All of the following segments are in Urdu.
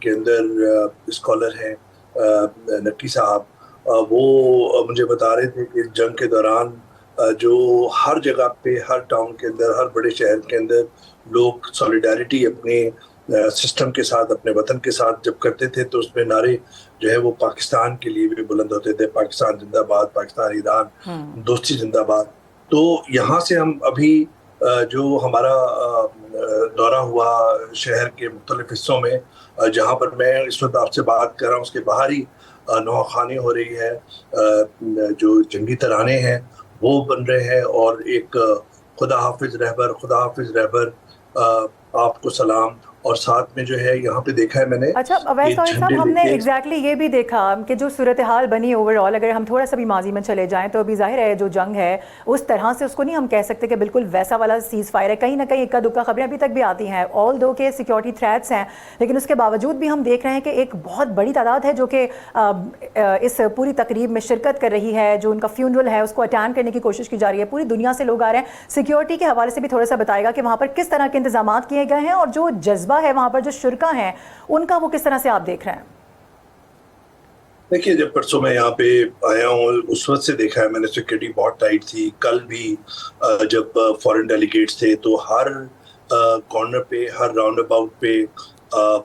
کے اندر اسکالر ہیں نقوی صاحب, وہ مجھے بتا رہے تھے کہ جنگ کے دوران جو ہر جگہ پہ, ہر ٹاؤن کے اندر, ہر بڑے شہر کے اندر لوگ سولیڈیرٹی اپنے سسٹم کے ساتھ, اپنے وطن کے ساتھ جب کرتے تھے تو اس میں نعرے جو ہے وہ پاکستان کے لیے بھی بلند ہوتے تھے, پاکستان زندہ باد, پاکستان ایران دوستی زندہ باد. تو یہاں سے ہم ابھی جو ہمارا دورہ ہوا شہر کے مختلف حصوں میں, جہاں پر میں اس وقت آپ سے بات کر رہا ہوں, اس کے باہر ہی نوحہ خوانی ہو رہی ہے, جو جنگی ترانے ہیں وہ بن رہے ہیں, اور ایک خدا حافظ رہبر, خدا حافظ رہبر آپ کو سلام, اور ساتھ میں جو ہے یہاں پہ دیکھا ہے میں نے. اچھا اویس طاہر صاحب, ہم نے ایگزیکٹلی یہ بھی دیکھا کہ جو صورتحال بنی اوور آل, اگر ہم تھوڑا سا بھی ماضی میں چلے جائیں تو ابھی ظاہر ہے جو جنگ ہے اس طرح سے اس کو نہیں ہم کہہ سکتے کہ بالکل ویسا والا سیز فائر ہے. کہیں نہ کہیں اکا دکا خبریں ابھی تک بھی آتی ہیں, آل دو کہ سیکیورٹی تھریٹس ہیں, لیکن اس کے باوجود بھی ہم دیکھ رہے ہیں کہ ایک بہت بڑی تعداد ہے جو کہ اس پوری تقریب میں شرکت کر رہی ہے, جو ان کا فیونرل ہے اس کو اٹینڈ کرنے کی کوشش کی جا رہی ہے. پوری دنیا سے لوگ آ رہے ہیں. سیکیورٹی کے حوالے سے بھی تھوڑا سا بتائے گا کہ وہاں پر کس طرح کے انتظامات کیے گئے ہیں, اور جو جذبہ ہے وہاں پر جو شرکا ہیں ان کا وہ کس طرح سے آپ دیکھ رہے ہیں؟ دیکھیے, جب پرسوں میں یہاں پہ آیا ہوں اس وقت سے دیکھا ہے میں نے, سیکورٹی بہت ٹائٹ تھی. کل بھی جب فورن ڈیلیگیٹس تھے تو ہر کارنر پہ, ہر راؤنڈ اباؤٹ پہ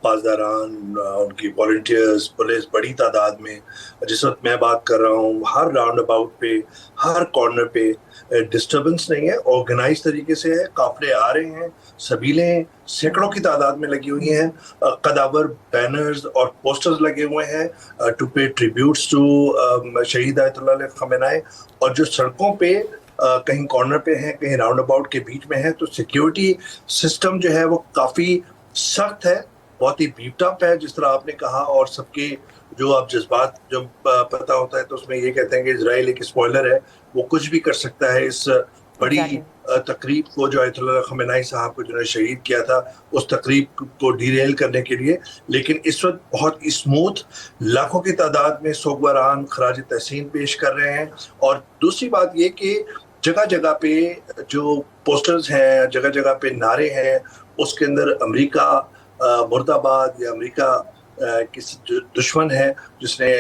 پاسداران, ان کی والنٹیئرز, پولیس بڑی تعداد میں. جس وقت میں بات کر رہا ہوں ہر راؤنڈ اباؤٹ پہ, ہر کارنر پہ ڈسٹربنس نہیں ہے, آرگنائز طریقے سے ہے. قافلے آ رہے ہیں, سبیلیں سینکڑوں کی تعداد میں لگی ہوئی ہیں, قداور بینرز اور پوسٹرز لگے ہوئے ہیں ٹو پے ٹریبیوٹس ٹو شہید آیت اللہ علیہ خامنہ. اور جو سڑکوں پہ کہیں کارنر پہ ہیں, کہیں راؤنڈ اباؤٹ کے بیچ میں ہے, تو سیکیورٹی سسٹم جو ہے وہ کافی سخت ہے, بہت ہی بیپڈ اپ ہے جس طرح آپ نے کہا. اور سب کے جو آپ جذبات جب پتہ ہوتا ہے تو اس میں یہ کہتے ہیں کہ اسرائیل ایک اسپوائلر ہے, وہ کچھ بھی کر سکتا ہے. اس بڑی تقریب کو جو آیت اللہ خامنہ صاحب کو جنہوں نے شہید کیا تھا, اس تقریب کو ڈیریل کرنے کے لیے, لیکن اس وقت بہت اسموتھ لاکھوں کی تعداد میں سوگواران خراج تحسین پیش کر رہے ہیں. اور دوسری بات یہ کہ جگہ جگہ پہ جو پوسٹرز ہیں, جگہ جگہ پہ نعرے ہیں, اس کے اندر امریکہ مرد آباد یا امریکہ کسی دشمن ہے جس نے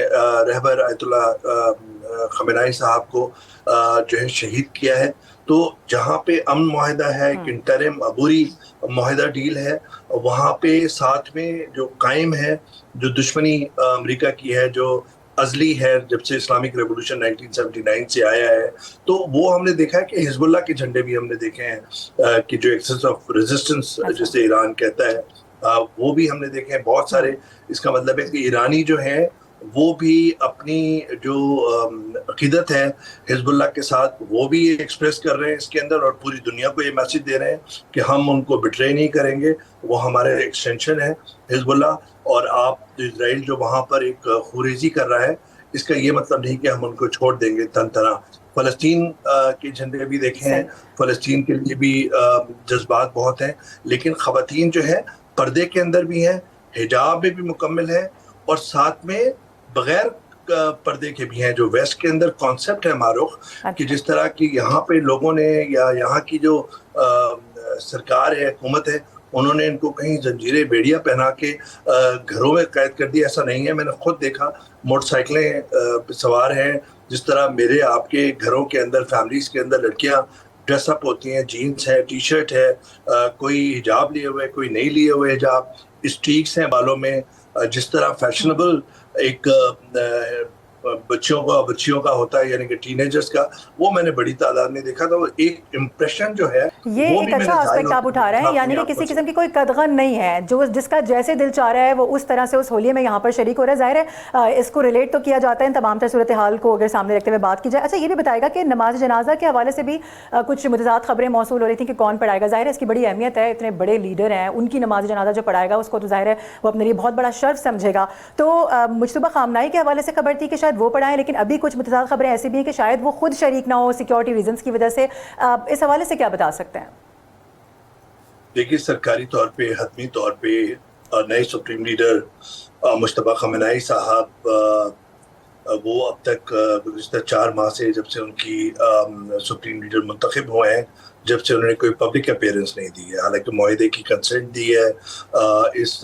رہبر آیت اللہ خامنہ صاحب کو جو ہے شہید کیا ہے. تو جہاں پہ امن معاہدہ ہے, ایک انٹرم عبوری معاہدہ ڈیل ہے, وہاں پہ ساتھ میں جو قائم ہے, جو دشمنی امریکہ کی ہے, جو ازلی ہے جب سے اسلامک ریولوشن 1979 سے آیا ہے, تو وہ ہم نے دیکھا ہے کہ حزب اللہ کے جھنڈے بھی ہم نے دیکھے ہیں کہ جو ایکسس آف ریزسٹنس جسے ایران کہتا ہے, وہ بھی ہم نے دیکھے ہیں بہت سارے. اس کا مطلب ہے کہ ایرانی جو ہیں وہ بھی اپنی جو عقیدت ہے حزب اللہ کے ساتھ وہ بھی ایکسپریس کر رہے ہیں اس کے اندر, اور پوری دنیا کو یہ میسج دے رہے ہیں کہ ہم ان کو بٹرے نہیں کریں گے, وہ ہمارے ایکسٹینشن ہے حزب اللہ. اور آپ اسرائیل جو وہاں پر ایک خوریزی کر رہا ہے, اس کا یہ مطلب نہیں کہ ہم ان کو چھوڑ دیں گے تن طرح. فلسطین کے جھنڈے بھی دیکھے ہیں, فلسطین کے لیے بھی جذبات بہت ہیں, لیکن خواتین جو ہے پردے کے اندر بھی ہیں, حجاب میں بھی مکمل ہے, اور ساتھ میں بغیر پردے کے بھی ہیں. جو ویسٹ کے اندر کانسیپٹ ہے معروف کہ جس طرح کی یہاں پہ لوگوں نے یا یہاں کی جو سرکار ہے, حکومت ہے, انہوں نے ان کو کہیں زنجیریں بیڑیاں پہنا کے گھروں میں قید کر دیا, ایسا نہیں ہے. میں نے خود دیکھا موٹر سائیکلیں سوار ہیں, جس طرح میرے آپ کے گھروں کے اندر, فیملیز کے اندر لڑکیاں ڈریس اپ ہوتی ہیں, جینز ہے, ٹی شرٹ ہے, کوئی حجاب لیے ہوئے, کوئی نہیں لیے ہوئے حجاب, اسٹریکس ہیں بالوں میں, جس طرح فیشنیبل ایک بچیوں کا ہوتا ہے, یعنی کہ ٹینیجرز کا, وہ میں نے بڑی تعداد میں دیکھا تھا. وہ ایک امپریشن جو ہے یہ ایک اچھا آسپیکٹ آپ اٹھا رہے ہیں, یعنی کہ کسی قسم کی کوئی قدغن نہیں ہے, جو جس کا جیسے دل چاہ رہا ہے وہ اس طرح سے اس ہولیے میں یہاں پر شریک ہو رہا ہے. ظاہر ہے اس کو ریلیٹ تو کیا جاتا ہے ان تمام تر صورتحال کو اگر سامنے رکھتے ہوئے بات کی جائے. اچھا یہ بھی بتائے گا کہ نماز جنازہ کے حوالے سے بھی کچھ متضاد خبریں موصول ہو رہی تھیں کہ کون پڑھائے گا. ظاہر ہے اس کی بڑی اہمیت ہے, اتنے بڑے لیڈر ہیں, ان کی نماز جنازہ جو پڑھائے گا اس کو تو ظاہر ہے وہ اپنے لیے بہت بڑا شرف سمجھے گا. تو مجتبیٰ خامنہ کے حوالے سے خبر تھی کہ شاید وہ پڑھائیں, لیکن ابھی کچھ متضاد خبریں ایسی بھی ہیں کہ شاید وہ خود شریک نہ ہو سیکیورٹی ریزنز کی وجہ سے. اس حوالے سے کیا بتا سکتے ہیں؟ دیکھیے, سرکاری طور پہ, حتمی طور پہ نئے سپریم لیڈر مجتبیٰ خامنہ صاحب, وہ اب تک گزشتہ 4 ماہ سے جب سے ان کی سپریم لیڈر منتخب ہوئے ہیں, جب سے انہوں نے کوئی پبلک اپیئرنس نہیں دی ہے. حالانکہ معاہدے کی کنسنٹ دی ہے, اس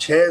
6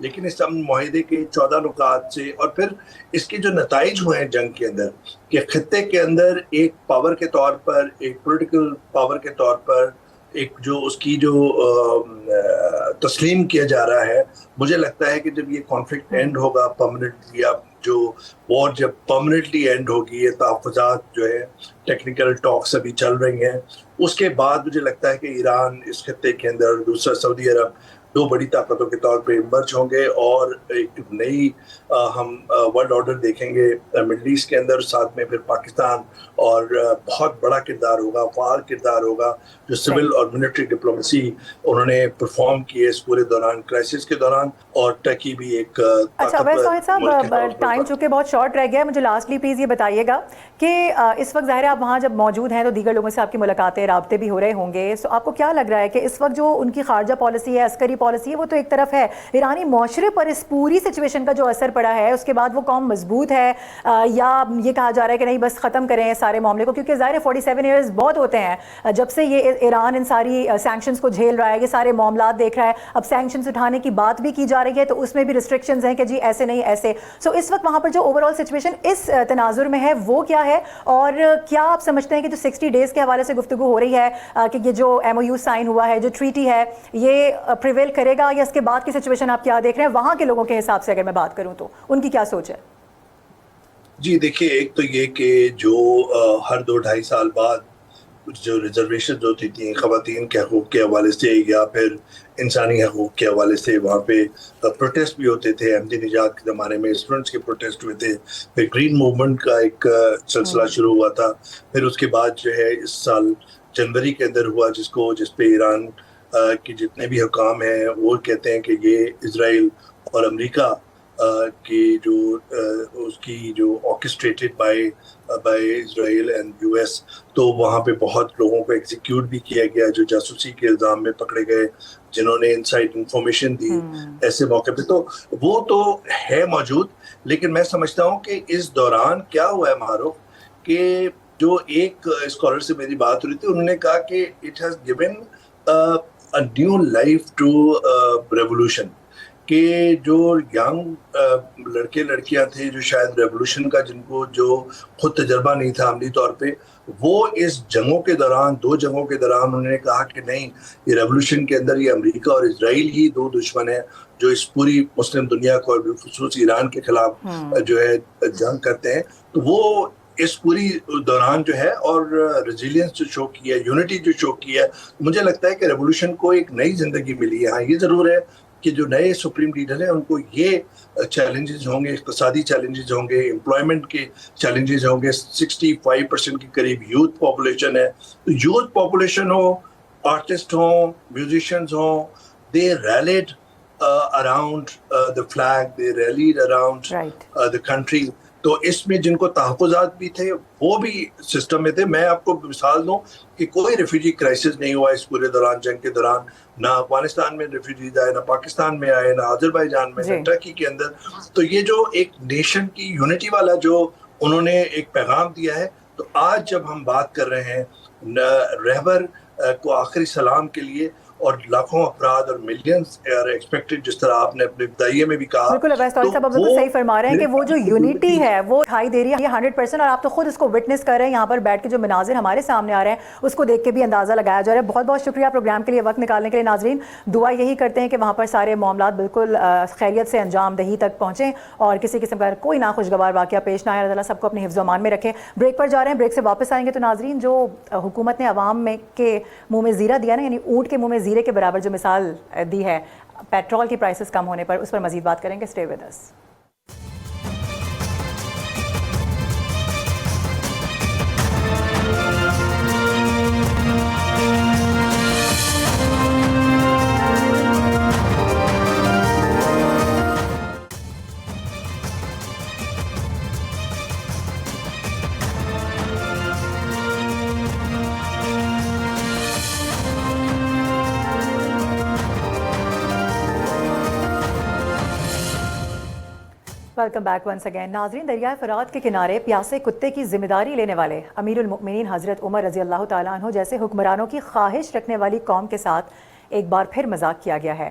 لیکن اس امن معاہدے کے 14 نکات سے اور پھر اس کے جو نتائج ہوئے ہیں جنگ کے اندر کہ خطے کے اندر ایک پاور کے طور پر، ایک پولیٹیکل پاور کے طور پر ایک جو اس کی جو تسلیم کیا جا رہا ہے، مجھے لگتا ہے کہ جب یہ کانفلکٹ اینڈ ہوگا پرماننٹلی، اب جو وار جب پرماننٹلی اینڈ ہوگی، یہ تحفظات جو ہے ٹیکنیکل ٹاکس ابھی چل رہی ہیں، اس کے بعد مجھے لگتا ہے کہ ایران اس خطے کے اندر، دوسرا سعودی عرب، دو بڑی طاقتوں کے طور پہ ایمرج ہوں گے اور ایک نئی ہم ورلڈ آرڈر دیکھیں گے مڈل ایسٹ کے اندر، ساتھ میں پھر پاکستان، اور بہت بڑا کردار ہوگا، فعال کردار ہوگا جو سول اور ملٹری ڈپلومیسی انہوں نے پرفارم کی ہے اس پورے دوران، کرائسس کے دوران، اور ٹرکی بھی ایک اچھا اویس توحید صاحب، ٹائم چونکہ بہت شارٹ رہ گیا ہے، مجھے لاسٹلی پلیز یہ بتائیے گا کہ اس وقت ظاہر ہے آپ وہاں جب موجود ہیں تو دیگر لوگوں سے آپ کی ملاقاتیں، رابطے بھی ہو رہے ہوں گے، سو آپ کو کیا لگ رہا ہے کہ اس وقت جو ان کی خارجہ پالیسی ہے، عسکری پالیسی ہے، وہ تو ایک طرف ہے، ایرانی معاشرے پر اس پوری سچویشن کا جو اثر پڑا ہے، اس کے بعد وہ قوم مضبوط ہے یا یہ کہا جا رہا ہے کہ نہیں بس ختم کریں سارے معاملے کو؟ کیونکہ ظاہر ہے 47 ایئرز بہت ہوتے ہیں جب سے یہ ایران ان ساری سینکشنز کو جھیل رہا ہے، یہ سارے معاملات دیکھ رہا ہے، اب سینکشنز اٹھانے کی بات بھی کی جا رہی ہے تو اس میں بھی ریسٹرکشنز ہیں کہ جی ایسے نہیں ایسے، سو اس وقت وہاں پر جو اوور آل سچویشن اس تناظر میں ہے وہ کیا ہے، اور کیا آپ سمجھتے ہیں کہ جو 60 ڈیز کے حوالے سے گفتگو ہو رہی ہے کہ یہ جو ایم او یو سائن ہوا ہے، جو ٹریٹی ہے، یہ پریویل کرے گا، یا اس کے بعد کی سچویشن آپ کیا دیکھ رہے ہیں وہاں کے لوگوں کے حساب سے؟ اگر میں بات کروں تو ان کی کیا سوچ ہے؟ جی دیکھیے، ایک تو یہ کہ جو ہر 2-2.5 سال بعد جو ریزرویشن ہوتی تھیں خواتین کے حقوق کے حوالے سے یا پھر انسانی حقوق کے حوالے سے، وہاں پہ پروٹیسٹ بھی ہوتے تھے، احمدی نژاد کے زمانے میں اسٹوڈنٹس کے پروٹیسٹ ہوئے تھے، پھر گرین موومنٹ کا ایک سلسلہ شروع ہوا تھا، پھر اس کے بعد جو ہے اس سال جنوری کے اندر ہوا جس پہ ایران کے جتنے بھی حکام ہیں وہ کہتے ہیں کہ یہ اسرائیل اور امریکہ کی جو اس کی جو orchestrated by Israel and U S, تو وہاں پہ بہت لوگوں کو ایگزیکیوٹ بھی کیا گیا جو جاسوسی کے الزام میں پکڑے گئے، جنہوں نے انسائڈ انفارمیشن دی ایسے موقع پہ، تو وہ تو ہے موجود۔ لیکن میں سمجھتا ہوں کہ اس دوران کیا ہوا ہے معروف، کہ جو ایک اسکالر سے میری بات ہو رہی تھی، انہوں نے کہا کہ it has given a new life to revolution، کہ جو ینگ لڑکے لڑکیاں تھے جو شاید ریولوشن کا جن کو جو خود تجربہ نہیں تھا عملی طور پہ، وہ اس جنگوں کے دوران، 2 جنگوں کے دوران انہوں نے کہا کہ نہیں، یہ ریولوشن کے اندر یہ امریکہ اور اسرائیل ہی 2 دشمن ہیں جو اس پوری مسلم دنیا کو اور بالخصوص ایران کے خلاف جو ہے جنگ کرتے ہیں۔ تو وہ اس پوری دوران جو ہے اور ریزیلینس جو شو کی ہے، یونٹی جو شو کی ہے، مجھے لگتا ہے کہ ریولوشن کو ایک نئی زندگی ملی ہے۔ ہاں یہ ضرور ہے کہ جو نئے سپریم لیڈر ہیں ان کو یہ چیلنجز ہوں گے، اقتصادی چیلنجز ہوں گے، امپلائمنٹ کے چیلنجز ہوں گے، 65% کے قریب یوتھ پاپولیشن ہے، تو یوتھ پاپولیشن ہو، آرٹسٹ ہوں، میوزیشنز ہوں، they rallied around the flag, they rallied around the country۔ تو اس میں جن کو تحفظات بھی تھے وہ بھی سسٹم میں تھے۔ میں آپ کو مثال دوں کہ کوئی ریفیوجی کرائسس نہیں ہوا اس پورے دوران، جنگ کے دوران، نہ افغانستان میں ریفیوجیز آئے، نہ پاکستان میں آئے، نہ آذربائیجان میں، نہ ٹرکی کے اندر۔ تو یہ جو ایک نیشن کی یونٹی والا جو انہوں نے ایک پیغام دیا ہے، تو آج جب ہم بات کر رہے ہیں رہبر کو آخری سلام کے لیے، اور لاکھوں افراد اور ملینز آر ایکسپیکٹڈ، جس طرح آپ نے اپنے ابتدائیے میں بھی کہا۔ بالکل اویس توحید صاحب آپ بالکل صحیح فرما رہے ہیں کہ وہ جو یونٹی ہے وہ دکھائی دے رہی ہے 100%، اور آپ تو خود اس کو وٹنس کر رہے ہیں یہاں پر بیٹھ کے، جو مناظر ہمارے سامنے آ رہے ہیں اس کو دیکھ کے بھی اندازہ لگایا جا رہا ہے۔ بہت بہت شکریہ پروگرام کے لیے وقت نکالنے کے لیے۔ ناظرین دعا یہی کرتے ہیں کہ وہاں پر سارے معاملات بالکل خیریت سے انجام دہی تک پہنچیں اور کسی قسم کا کوئی ناخوشگوار واقعہ پیش نہ آئے۔ اللہ تعالیٰ سب کو اپنے حفظ و امان میں رکھے۔ بریک پر جا رہے ہیں، بریک سے واپس آئیں گے تو ناظرین جو حکومت نے عوام میں کے منہ میں زیرہ دیا نا، یعنی اونٹ کے منہ میں زیرے کے برابر جو مثال دی ہے پیٹرول کی پرائسز کم ہونے پر، اس پر مزید بات کریں گے۔ Stay with us. Welcome back once again. ناظرین دریائے فرات کے کنارے پیاسے کتے کی ذمہ داری لینے والے امیر المؤمنین حضرت عمر رضی اللہ تعالیٰ عنہ جیسے حکمرانوں کی خواہش رکھنے والی قوم کے ساتھ ایک بار پھر مذاق کیا گیا ہے۔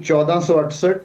1468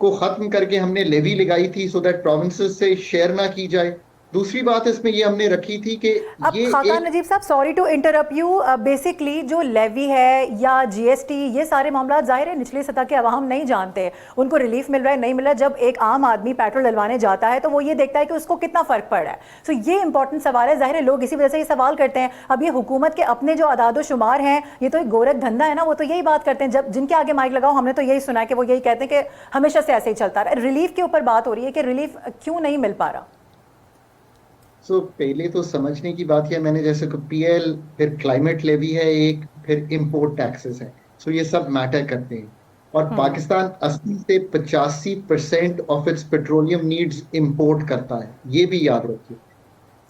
کو ختم کر کے ہم نے لیوی لگائی تھی سو دیٹ پروونسز سے شیئر نہ کی جائے. دوسری بات اس میں یہ ہم نے رکھی تھی کہ اب یہ Khaqan Najeeb sahab sorry to interrupt you, basically جو لیوی ہے یا جی ایس ٹی، یہ سارے معاملات ظاہر ہے نچلی سطح کے عوام نہیں جانتے ان کو ریلیف مل رہا ہے نہیں مل رہا ہے. جب ایک عام آدمی پیٹرول ڈلوانے جاتا ہے تو وہ یہ دیکھتا ہے کہ اس کو کتنا فرق پڑ رہا ہے. سو یہ امپورٹنٹ سوال ہے، ظاہر ہے لوگ اسی وجہ سے یہ سوال کرتے ہیں. اب یہ حکومت کے اپنے جو اعداد و شمار ہیں یہ تو ایک گورکھ دھندا ہے نا، وہ تو یہی بات کرتے ہیں. جب جن کے آگے مائک لگاؤ ہم نے تو یہی سنا ہے کہ وہ یہی کہتے ہیں کہ ہمیشہ سے ایسے ہی چلتا رہا. ریلیف کے اوپر بات ہو رہی ہے کہ ریلیف کیوں نہیں مل پا رہا؟ سو پہلے تو سمجھنے کی بات یہ میں نے جیسے کہ پی ایل، پھر کلائمیٹ لیوی ہے ایک، پھر امپورٹ ٹیکسز ہیں. سو یہ سب میٹر کرتے ہیں اور پاکستان 80 سے 85% of its petroleum needs import کرتا ہے. یہ بھی یاد رکھیے.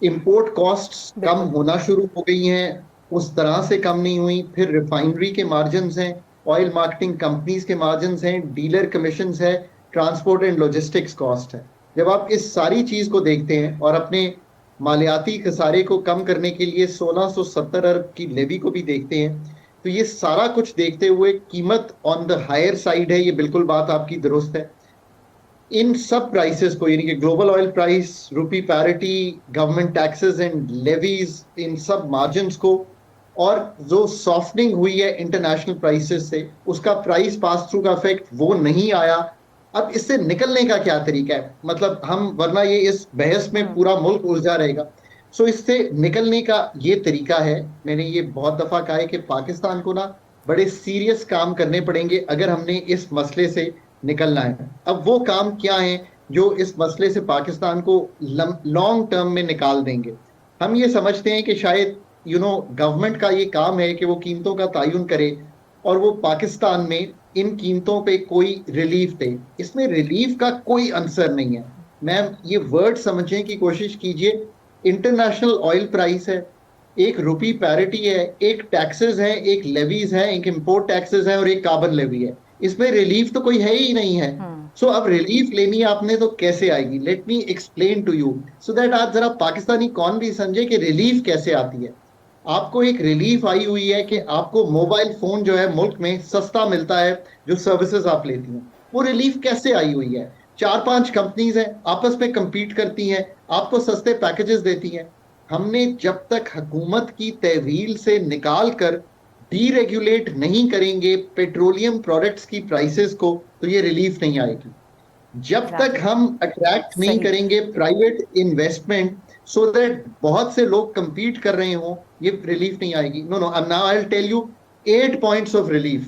امپورٹ کاسٹس کم ہونا شروع ہو گئی ہیں، اس طرح سے کم نہیں ہوئی. پھر ریفائنری کے مارجنز ہیں، آئل مارکیٹنگ کمپنیز کے مارجنز ہیں، ڈیلر کمیشنز ہے، ٹرانسپورٹ اینڈ لاجسٹکس کاسٹ ہے. جب آپ اس ساری چیز کو دیکھتے ہیں اور اپنے مالیاتی خسارے کو کم کرنے کے لیے 1670 ارب کی لیوی کو بھی دیکھتے ہیں تو یہ سارا کچھ دیکھتے ہوئے قیمت آن دا ہائر سائڈ ہے. یہ بالکل بات آپ کی درست ہے. ان سب پرائسز کو یعنی کہ global oil price, rupee parity, government taxes and levies, in sub margins کو اور جو سافٹنگ ہوئی ہے انٹرنیشنل پرائسز سے، اس کا پرائس پاس تھرو کا افیکٹ وہ نہیں آیا. اب اس سے نکلنے کا کیا طریقہ ہے؟ مطلب ہم ورنہ یہ اس بحث میں پورا ملک الجھا رہے گا. سو اس سے نکلنے کا یہ طریقہ ہے، میں نے یہ بہت دفعہ کہا ہے کہ پاکستان کو نا بڑے سیریس کام کرنے پڑیں گے اگر ہم نے اس مسئلے سے نکلنا ہے. اب وہ کام کیا ہیں جو اس مسئلے سے پاکستان کو لانگ ٹرم میں نکال دیں گے؟ ہم یہ سمجھتے ہیں کہ شاید گورنمنٹ کا یہ کام ہے کہ وہ قیمتوں کا تعین کرے اور وہ پاکستان میں ان قیمتوں پہ کوئی ریلیف دے. اس میں ریلیف کا کوئی عنصر نہیں ہے. میم یہ ورڈ سمجھنے کی کوشش کیجئے. انٹرنیشنل آئل پرائس ہے، ایک روپی پیرٹی ہے، ایک ٹیکسز ہیں، ایک لیویز ہیں، ایک امپورٹ ٹیکسز ہیں اور ایک کاربن لیوی ہے. اس میں ریلیف تو کوئی ہے ہی نہیں ہے. سو اب ریلیف لینی ہے آپ نے تو کیسے آئے گی؟ Let me explain to you so that آج ذرا پاکستانی کون بھی سمجھے کہ ریلیف کیسے آتی ہے. آپ کو ایک ریلیف آئی ہوئی ہے کہ آپ کو موبائل فون جو ہے ملک میں سستا ملتا ہے جو سروسز آپ لیتی ہیں. وہ ریلیف کیسے آئی ہوئی ہے؟ 4-5 کمپنیز ہیں آپس میں کمپیٹ کرتی ہیں، آپ کو سستے پیکیجز دیتی ہیں. ہم نے جب تک حکومت کی تحویل سے نکال کر ڈی ریگولیٹ نہیں کریں گے پیٹرولیم پروڈکٹس کی پرائسز کو تو یہ ریلیف نہیں آئے گی. جب تک ہم اٹریکٹ نہیں کریں گے پرائیویٹ انویسٹمنٹ سو دیٹ بہت سے لوگ کمپیٹ کر رہے ہوں، یہ ریلیف نہیں آئے گی. نو now I'll tell you 8 points of relief.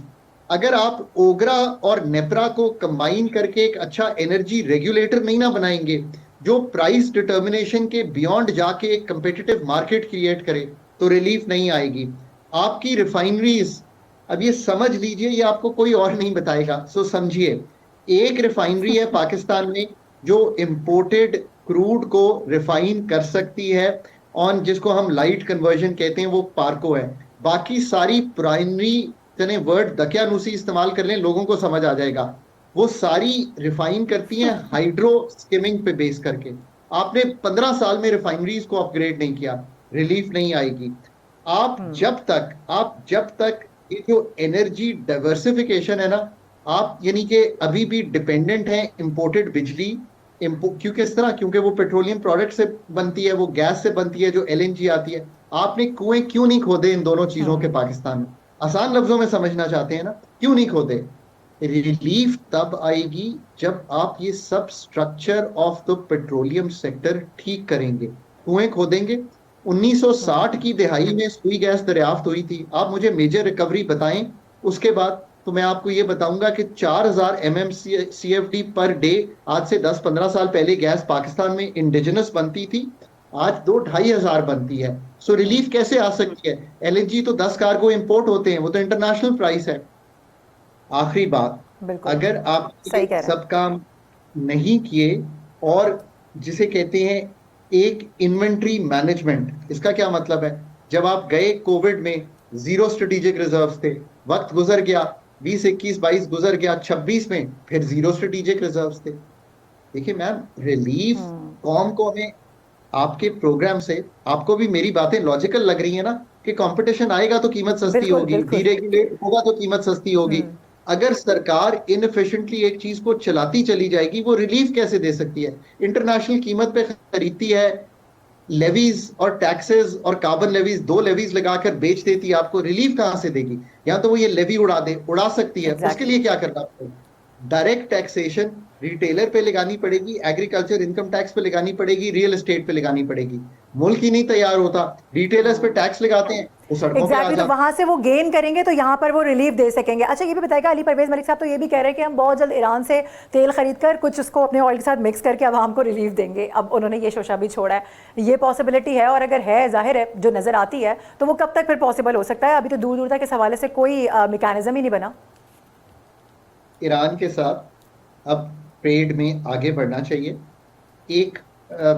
اگر آپ اوگرا اور نیپرا کو کمبائن کر کے ایک اچھا انرجی ریگولیٹر نہیں نہ بنائیں گے جو پرائس ڈٹرمنیشن کے بیونڈ جا کے ایک کمپیٹیٹو مارکیٹ کریٹ کرے تو ریلیف نہیں آئے گی. آپ کی ریفائنریز، اب یہ سمجھ لیجئے، یہ آپ کو کوئی اور نہیں بتائے گا. سو سمجھیے، ایک ریفائنری ہے پاکستان میں جو امپورٹڈ کروڈ کو ریفائن کر سکتی ہے آن جس کو ہم لائٹ کنورژن کہتے ہیں، وہ پارکو ہے. باقی ساری پرائمری چنے ورڈ دقیانوسی استعمال کر لیں، لوگوں کو سمجھ آ جائے گا. وہ ساری ریفائن کرتی ہیں ہائیڈرو سکیمنگ پہ بیس کر کے. آپ نے 15 سال میں ریفائنریز کو اپ گریڈ نہیں کیا، ریلیف نہیں آئے گی. آپ جب تک یہ جو انرجی ڈائیورسفیکیشن ہے نا، آپ یعنی کہ ابھی بھی ڈیپینڈنٹ ہیں امپورٹڈ بجلی، کیونکہ اس طرح کیونکہ وہ پیٹرولیم پروڈکٹ سے بنتی ہے، وہ گیس سے بنتی ہے جو ایل این جی آتی ہے. آپ نے کنویں کیوں نہیں کھودے ان دونوں چیزوں کے پاکستان میں؟ آسان لفظوں میں سمجھنا چاہتے ہیں نا، کیوں نہیں کھودے؟ ریلیف تب آئے گی جب آپ یہ سب structure of the petroleum sector ٹھیک کریں گے. کنویں کھودیں گے. 1960 کی دہائی میں سوئی گیس دریافت ہوئی تھی. آپ مجھے میجر ریکوری بتائیں. اس کے بعد تو میں آپ کو یہ بتاؤں گا کہ 4000 MMCFD پر ڈے آج سے 10-15 سال پہلے گیس پاکستان میں انڈیجنس بنتی تھی، آج 2-2500 بنتی ہے. سو ریلیف کیسے آ سکتی ہے؟ ایل این جی تو 10 کارگو امپورٹ ہوتے ہیں، وہ تو انٹرنیشنل پرائس ہے. آخری بات، اگر آپ سب کام نہیں کیے اور جسے کہتے ہیں ایک انوینٹری مینجمنٹ، اس کا کیا مطلب ہے؟ جب آپ گئے کووڈ میں زیرو اسٹریٹجک ریزروز تھے، وقت گزر گیا، 20, 21, 22 گزر گیا، 26 میں پھر زیرو اسٹریٹجک ریزروز تھے. دیکھیں میم، ریلیف قوم کو ہمیں آپ کے پروگرام سے، آپ کو بھی میری باتیں لاجیکل لگ رہی ہیں نا کہ کمپٹیشن آئے گا تو قیمت سستی ہوگی، ڈی ریگولیٹ ہوگا تو قیمت سستی ہوگی. اگر سرکار انفیشینٹلی ایک چیز کو چلاتی چلی جائے گی وہ ریلیف کیسے دے سکتی ہے؟ انٹرنیشنل قیمت پہ خریدتی ہے، لیویز اور ٹیکسز اور کاربن لیویز 2 لیویز لگا کر بیچ دیتی ہے، آپ کو ریلیف کہاں سے دے گی؟ یا تو وہ یہ لیوی اڑا سکتی ہے، اس کے لیے کیا کرنا پڑے گا؟ ڈائریکٹ ٹیکسیشن ریٹیلر پہ لگانی پڑے گی، ایگریکلچر انکم ٹیکس پہ لگانی پڑے گی، ریئل اسٹیٹ پہ لگانی پڑے گی. ملک ہی نہیں تیار ہوتا، ریٹیلرز پہ ٹیکس لگاتے ہیں، وہ سڑکوں پہ آ تو وہاں سے وہ گین کریں گے تو یہاں پر وہ ریلیف دے سکیں گے. اچھا یہ بھی بتائے گا علی پرویز ملک صاحب تو یہ بھی کہہ رہے ہیں کہ ہم بہت جلد ایران سے تیل خرید کر کچھ اس کو اپنے آئل کے ساتھ مکس کر کے عوام کو ریلیف دیں گے. اب انہوں نے یہ شوشہ بھی چھوڑا ہے، یہ پاسبلٹی ہے؟ اور اگر ہے، ظاہر ہے جو نظر آتی ہے، تو وہ کب تک پھر پاسبل ہو سکتا ہے؟ ابھی تو دور دور تک اس حوالے سے کوئی میکانزم ہی نہیں بنا. ایران کے ساتھ اب ٹریڈ میں آگے بڑھنا چاہیے. ایک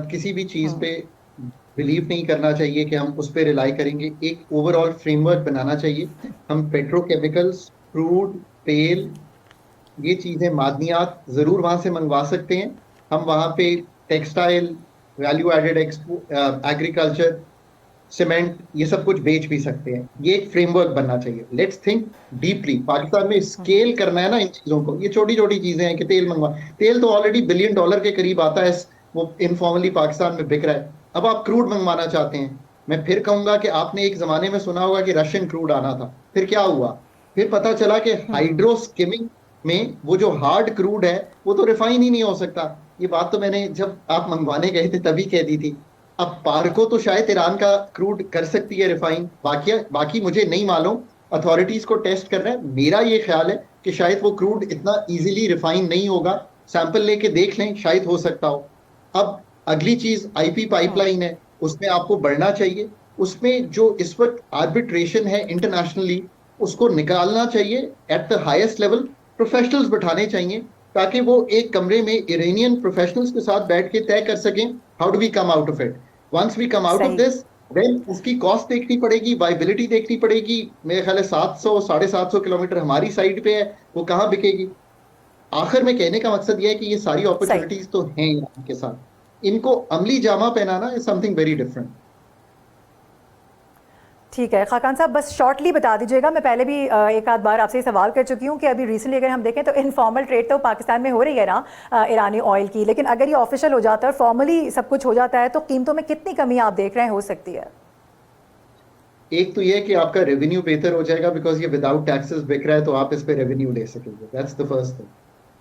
کسی بھی چیز پہ بلیو نہیں کرنا چاہیے کہ ہم اس پہ ریلائی کریں گے. ایک اوور آل فریم ورک بنانا چاہیے. ہم پیٹرو کیمیکلز، کروڈ، تیل، یہ چیزیں، معدنیات ضرور وہاں سے منگوا سکتے ہیں. ہم وہاں پہ textile, value added agriculture, cement, یہ سب کچھ بیچ بھی سکتے ہیں. یہ ایک فریم ورک بننا چاہیے. Let's think deeply. پاکستان میں اسکیل کرنا ہے نا ان چیزوں کو. یہ چھوٹی چھوٹی چیزیں ہیں کہ تیل منگوا، تیل تو آلریڈی $1 بلین کے قریب آتا ہے، وہ انفارملی پاکستان میں بک رہا ہے. اب آپ کروڈ منگوانا چاہتے ہیں. میں پھر کہوں گا کہ آپ نے ایک زمانے میں سنا ہوگا کہ رشین کروڈ آنا تھا، پھر کیا ہوا؟ پھر پتا چلا کہ ہائیڈرو سکمنگ میں وہ جو ہارڈ کروڈ ہے وہ تو ریفائن ہی نہیں ہو سکتا. یہ بات تو میں نے جب آپ منگوانے گئے تھے تبھی کہہ دی تھی. اب پارکو تو شاید ایران کا کروڈ کر سکتی ہے ریفائن، باقی مجھے نہیں معلوم، اتھارٹیز کو ٹیسٹ کرنا ہے. میرا یہ خیال ہے کہ شاید وہ کروڈ اتنا ایزیلی ریفائن نہیں ہوگا. سیمپل لے کے دیکھ لیں، شاید ہو سکتا ہو. اب اگلی چیز آئی پی پائپ لائن ہے، اس میں آپ کو بڑھنا چاہیے. اس میں جو اس وقت آربیٹریشن ہے انٹرنیشنلی، اس کو نکالنا چاہیے. At the highest level professionals بٹھانے چاہیے تاکہ وہ ایک کمرے میں ایرانین پروفیشنلز کے ساتھ بیٹھ کے طے کر سکیں how do we come out of it. Once we come out of this then اس کی کاسٹ دیکھنی پڑے گی، وائبلٹی دیکھنی پڑے گی. میرے خیال ہے 700-750 کلومیٹر ہماری سائڈ پہ ہے، وہ کہاں بکے گی. آخر میں کہنے کا مقصد یہ ہے کہ یہ ساری اپرچونٹیز تو ہیں ایران کے ساتھ، ان کو عملی جامہ پہنانا is something very different. ٹھیک ہے خاقان صاحب، بس شارٹلی بتا دیجیے گا. میں پہلے بھی ایک آدھ بار آپ سے سوال کر چکی ہوں کہ ابھی ریسنٹلی اگر ہم دیکھیں تو انفارمل ٹریڈ تو پاکستان میں ہو رہی ہے نا ایرانی آئل کی، لیکن اگر یہ آفیشیل ہو جاتا ہے اور فارملی سب کچھ ہو جاتا ہے تو قیمتوں میں کتنی کمی آپ دیکھ رہے ہیں ہو سکتی ہے؟ ایک تو یہ کہ آپ کا ریونیو بہتر ہو جائے گا بیکاز یہ وداؤٹ ٹیکسز بک رہا ہے تو آپ اس پہ ریونیو لے سکیں گے. That's the first thing.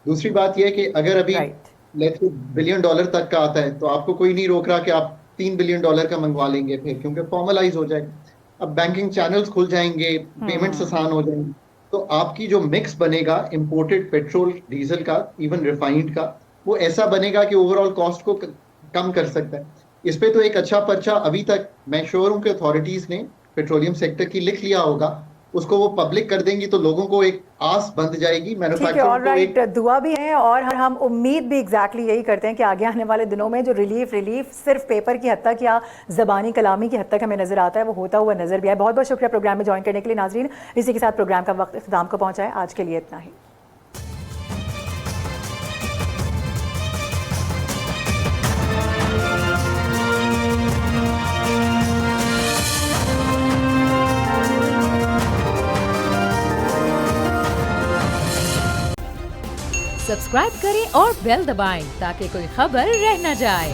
دوسری بات یہ کہ اگر ابھی $1 بلین تک کا آتا ہے تو آپ کو کوئی نہیں روک رہا کہ آپ $3 بلین کا منگوا لیں گے پھر، کیونکہ فارملائز ہو جائے گا. اب بینکنگ چینلز کھل جائیں گے، پیمنٹس آسان ہو جائیں گے، تو آپ کی جو مکس بنے گا امپورٹڈ پیٹرول ڈیزل کا، ایون ریفائنڈ کا، وہ ایسا بنے گا کہ اوور آل کاسٹ کو کم کر سکتا ہے. اس پہ تو ایک اچھا پرچہ ابھی تک میں شیور ہوں کہ اتھارٹیز نے پیٹرولیم سیکٹر کی لکھ لیا ہوگا. اس کو وہ پبلک کر دیں گی تو لوگوں کو ایک آس بند جائے گی. رائٹ، دعا بھی ہے اور ہم امید بھی ایگزیکٹلی یہی کرتے ہیں کہ آگے آنے والے دنوں میں جو ریلیف صرف پیپر کی حد تک یا زبانی کلامی کی حد تک ہمیں نظر آتا ہے وہ ہوتا ہوا نظر بھی آئے. بہت بہت شکریہ پروگرام میں جوائن کرنے کے لیے. ناظرین اسی کے ساتھ پروگرام کا وقت اختتام کو پہنچا ہے. آج کے لیے اتنا ہی. سبسکرائب کریں اور بیل دبائیں تاکہ کوئی خبر رہ نہ جائے.